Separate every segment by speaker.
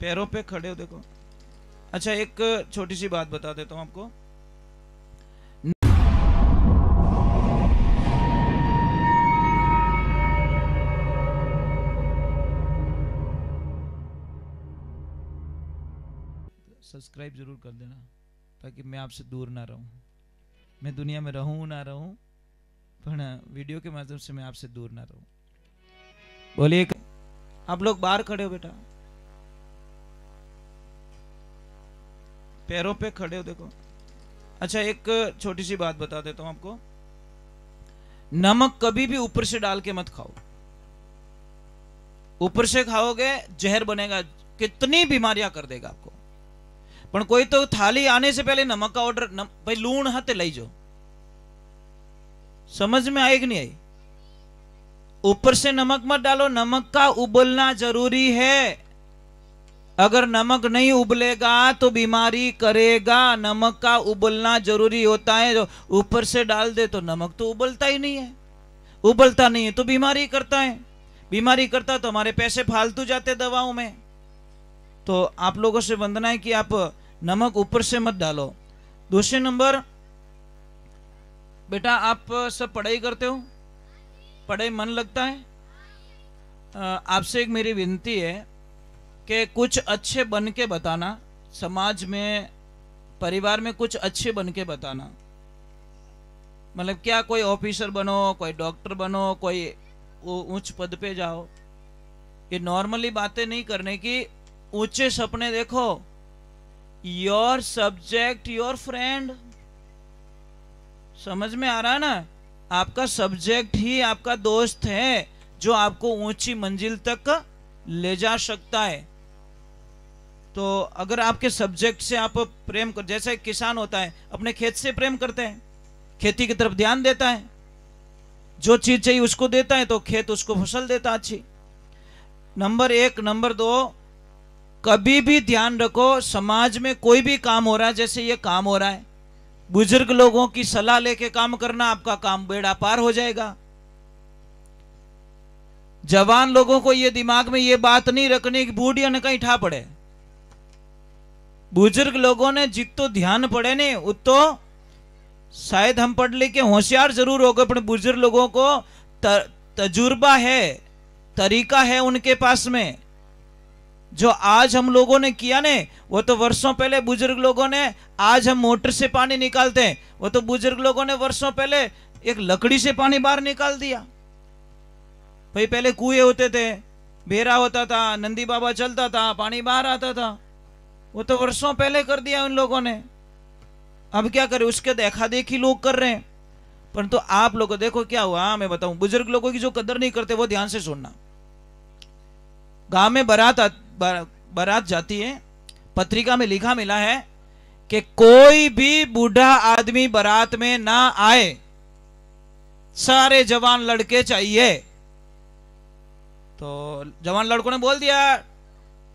Speaker 1: पैरों पे खड़े हो, देखो। अच्छा, एक छोटी सी बात बता देता हूं आपको। सब्सक्राइब जरूर कर देना ताकि मैं आपसे दूर ना रहूं। मैं दुनिया में रहूं ना रहूं, पर वीडियो के माध्यम से मैं आपसे दूर ना रहूं। बोलिए। आप लोग बाहर खड़े हो बेटा, पैरों पे खड़े हो, देखो। अच्छा, एक छोटी सी बात बता देता हूं आपको। नमक कभी भी ऊपर से डाल के मत खाओ। ऊपर से खाओगे जहर बनेगा, कितनी बीमारियां कर देगा आपको। पर कोई तो थाली आने से पहले नमक का ऑर्डर, भाई लूण हाथे लाई जाओ। समझ में आई कि नहीं आई? ऊपर से नमक मत डालो, नमक का उबलना जरूरी है। अगर नमक नहीं उबलेगा तो बीमारी करेगा। नमक का उबलना जरूरी होता है। जो ऊपर से डाल दे तो नमक तो उबलता ही नहीं है, उबलता नहीं है तो बीमारी करता है। बीमारी करता तो हमारे पैसे फालतू जाते दवाओं में। तो आप लोगों से वंदना है कि आप नमक ऊपर से मत डालो। दूसरे नंबर, बेटा आप सब पढ़ाई करते हो, पढ़ाई मन लगता है? आपसे एक मेरी विनती है कि कुछ अच्छे बन के बताना, समाज में परिवार में कुछ अच्छे बन के बताना। मतलब क्या, कोई ऑफिसर बनो, कोई डॉक्टर बनो, कोई उच्च पद पे जाओ। ये नॉर्मली बातें नहीं करने की, ऊंचे सपने देखो। Your subject your friend. समझ में आ रहा है ना? आपका सब्जेक्ट ही आपका दोस्त है जो आपको ऊंची मंजिल तक ले जा सकता है। तो अगर आपके सब्जेक्ट से आप प्रेम कर, जैसे एक किसान होता है अपने खेत से प्रेम करते हैं, खेती की तरफ ध्यान देता है, जो चीज चाहिए उसको देता है तो खेत उसको फसल देता अच्छी। नंबर एक। नंबर दो, कभी भी ध्यान रखो, समाज में कोई भी काम हो रहा है, जैसे ये काम हो रहा है, बुजुर्ग लोगों की सलाह लेके काम करना, आपका काम बेड़ा पार हो जाएगा। जवान लोगों को ये दिमाग में ये बात नहीं रखनी कि बूढ़िया ने कहीं ठा पड़े। बुजुर्ग लोगों ने जितो ध्यान पड़े ने उतो, शायद हम पढ़ लिखे होशियार जरूर हो गए, पर बुजुर्ग लोगों को तजुर्बा है, तरीका है उनके पास में। जो आज हम लोगों ने किया ने, वो तो वर्षों पहले बुजुर्ग लोगों ने, आज हम मोटर से पानी निकालते हैं, वो तो बुजुर्ग लोगों ने वर्षों पहले एक लकड़ी से पानी बाहर निकाल दिया। भाई पहले कुएं होते थे, बेरा होता था, नंदी बाबा चलता था, पानी बाहर आता था, वो तो वर्षों पहले कर दिया उन लोगों ने। अब क्या करें, उसके देखा देखी लोग कर रहे हैं। परंतु तो आप लोगों देखो क्या हुआ, मैं बताऊं, बुजुर्ग लोगों की जो कदर नहीं करते वो ध्यान से सुनना। गांव में बारात जाती है, पत्रिका में लिखा मिला है कि कोई भी बूढ़ा आदमी बारात में ना आए, सारे जवान लड़के चाहिए। तो जवान लड़कों ने बोल दिया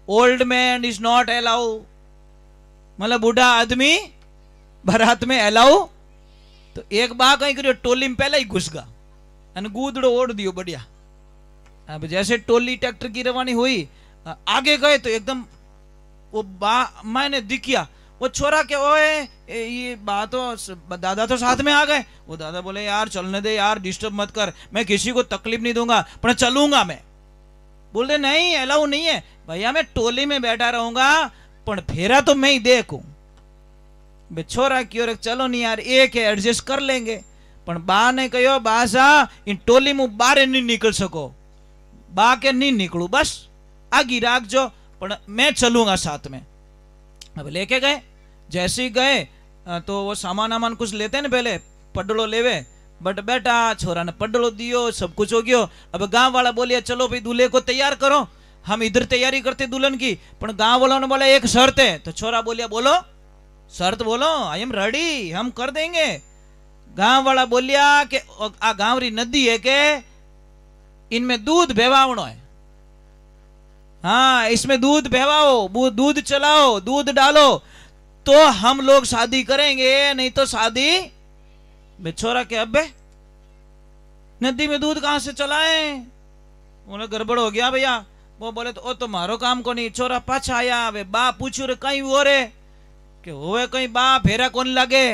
Speaker 1: old man is not allow, मतलब बूढ़ा आदमी बारात में अलाउ। तो एक बा कहीं करियो, टोली में पहले ही घुस गया और गूदड़ो ओढ़ दियो बढ़िया। अब जैसे टोली ट्रैक्टर की रवानी हुई, आगे गए तो एकदम वो बा मैंने दिखिया, वो छोरा के ओए ये बात तो दादा तो साथ में आ गए। वो दादा बोले यार चलने दे यार, डिस्टर्ब मत कर, मैं किसी को तकलीफ नहीं दूंगा, पर चलूंगा मैं। बोल नहीं अलाउ नहीं है भैया, मैं टोली में बैठा रहूंगा, पर फेरा तो मैं ही देखूं। छोरा की ओर चलो नहीं यार, एक है एडजस्ट कर लेंगे। पर बा ने कहो बासा इन टोली में बाहर नहीं निकल सको, बा के नहीं निकलू, बस आगे राख जो, पर मैं चलूंगा साथ में। अब लेके गए, जैसे ही गए तो वो सामान आमान कुछ लेते हैं ना, पहले पडड़ो लेवे, बट बेटा छोरा ने पडड़ो दियो, सब कुछ हो गयो। अब गांव वाला बोलिया चलो भाई दूल्हे को तैयार करो, हम इधर तैयारी करते दुल्हन की, पर गांव वालों ने बोला एक शर्त है। तो छोरा बोलिया बोलो शर्त बोलो, आई एम रेडी, हम कर देंगे। गांव वाला बोलिया कि आ गांव री नदी है के इनमें दूध बेवावनो है, हाँ इसमें दूध बेवाओ, दूध चलाओ, दूध डालो तो हम लोग शादी करेंगे, नहीं तो शादी। छोरा के अबे नदी में दूध कहां से चलाए? बोले गड़बड़ हो गया भैया, वो बोले तो ओ तो मारो काम को नहीं। छोरा पाछा आया, वे बा पूछू रे कई हो रे के होवे कई बा फेरा कोन लागे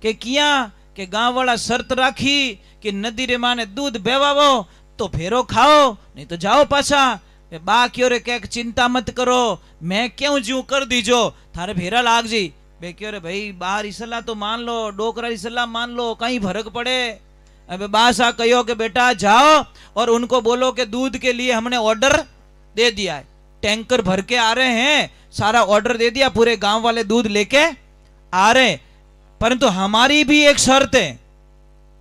Speaker 1: के किया के गांव वाला शर्त राखी कि नदी रे माने दूध बेवावो तो फेरो खाओ, नहीं तो जाओ पाछा। वे बा क्यों रे के चिंता मत करो, मैं क्यों जू कर दीजो, थारे फेरा लाग जी। बे क्यों रे भाई बाहर सलाह तो मान लो, डोकरा सलाह मान लो, कहीं फर्क पड़े। अब बासा कहो कि बेटा जाओ और उनको बोलो कि दूध के लिए हमने ऑर्डर दे दिया है, टैंकर भर के आ रहे हैं, सारा ऑर्डर दे दिया, पूरे गांव वाले दूध लेके आ रहे। परंतु हमारी भी एक शर्त है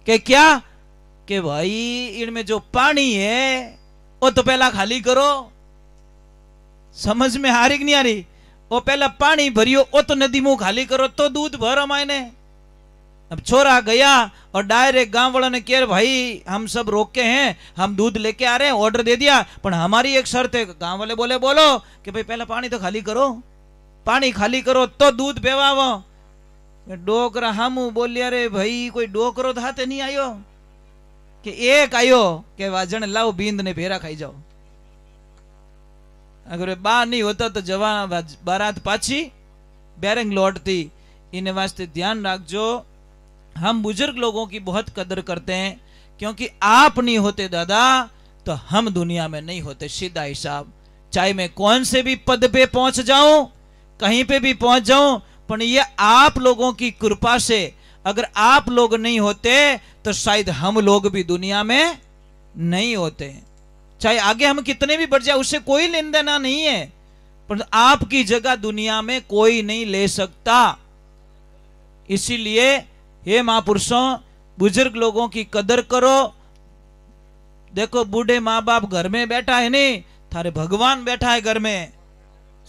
Speaker 1: कि क्या कि भाई इनमें जो पानी है वो तो पहला खाली करो। समझ में आ रही कि नहीं आ रही? वो पहला पानी भरियो, वो तो नदी मुंह खाली करो तो दूध भरो मायने। अब छोरा गया और डायरेक्ट गांव वालों ने कहा भाई हम सब रोके हैं, हम दूध लेके आ रहे हैं, ऑर्डर दे दिया, पर हमारी एक शर्त है। गांव वाले बोले बोलो कि भाई पहला पानी तो खाली करो, पानी खाली करो तो दूध बेवावो। डोकरा हम बोलिया रे भाई कोई डोकरो तो हाथे नहीं आयो कि एक आयो के वाजन लाओ बींद ने फेरा खाई जाओ। अगर बा नहीं होता तो जवान बारात पाछी बैरंग लौटती। इन वास्ते ध्यान रखजो, हम बुजुर्ग लोगों की बहुत कदर करते हैं, क्योंकि आप नहीं होते दादा तो हम दुनिया में नहीं होते। सीधा हिसाब, चाहे मैं कौन से भी पद पे पहुंच जाऊं, कहीं पे भी पहुंच जाऊं, पर ये आप लोगों की कृपा से, अगर आप लोग नहीं होते तो शायद हम लोग भी दुनिया में नहीं होते। चाहे आगे हम कितने भी बढ़ जाए उससे कोई लेन देना नहीं है, पर आपकी जगह दुनिया में कोई नहीं ले सकता। इसीलिए हे महापुरुषों, बुजुर्ग लोगों की कदर करो। देखो बूढ़े माँ बाप घर में बैठा है नहीं, थारे भगवान बैठा है घर में,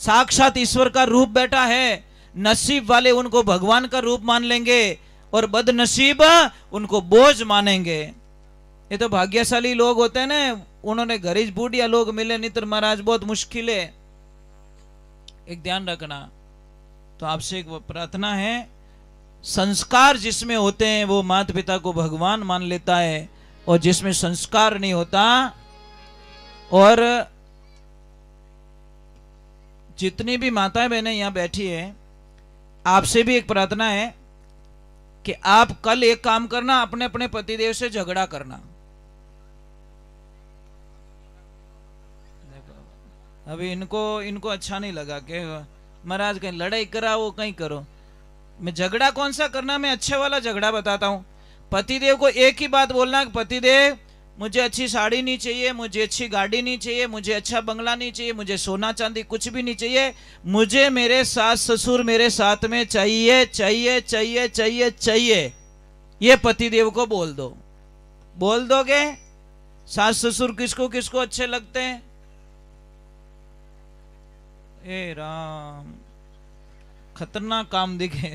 Speaker 1: साक्षात ईश्वर का रूप बैठा है। नसीब वाले उनको भगवान का रूप मान लेंगे और बदनसीब उनको बोझ मानेंगे। ये तो भाग्यशाली लोग होते हैं ना, उन्होंने गरीब बूढ़िया लोग मिले, नहीं तो महाराज बहुत मुश्किल है। एक ध्यान रखना। तो आपसे एक प्रार्थना है, संस्कार जिसमें होते हैं वो माता पिता को भगवान मान लेता है, और जिसमें संस्कार नहीं होता, और जितनी भी माताएं बहनें यहां बैठी है, आपसे भी एक प्रार्थना है कि आप कल एक काम करना, अपने अपने पतिदेव से झगड़ा करना। अभी इनको अच्छा नहीं लगा कि महाराज कहीं लड़ाई कराओ कहीं करो। मैं झगड़ा कौन सा करना, मैं अच्छे वाला झगड़ा बताता हूं। पतिदेव को एक ही बात बोलना कि पतिदेव मुझे अच्छी साड़ी नहीं चाहिए, मुझे अच्छी गाड़ी नहीं चाहिए, मुझे अच्छा बंगला नहीं चाहिए, मुझे सोना चांदी कुछ भी नहीं चाहिए, मुझे मेरे सास ससुर मेरे साथ में चाहिए चाहिए चाहिए चाहिए चाहिए। ये पतिदेव को बोल दो। बोल दोगे? सास ससुर किसको किसको अच्छे लगते हैं? ए राम, खतरनाक काम दिखे।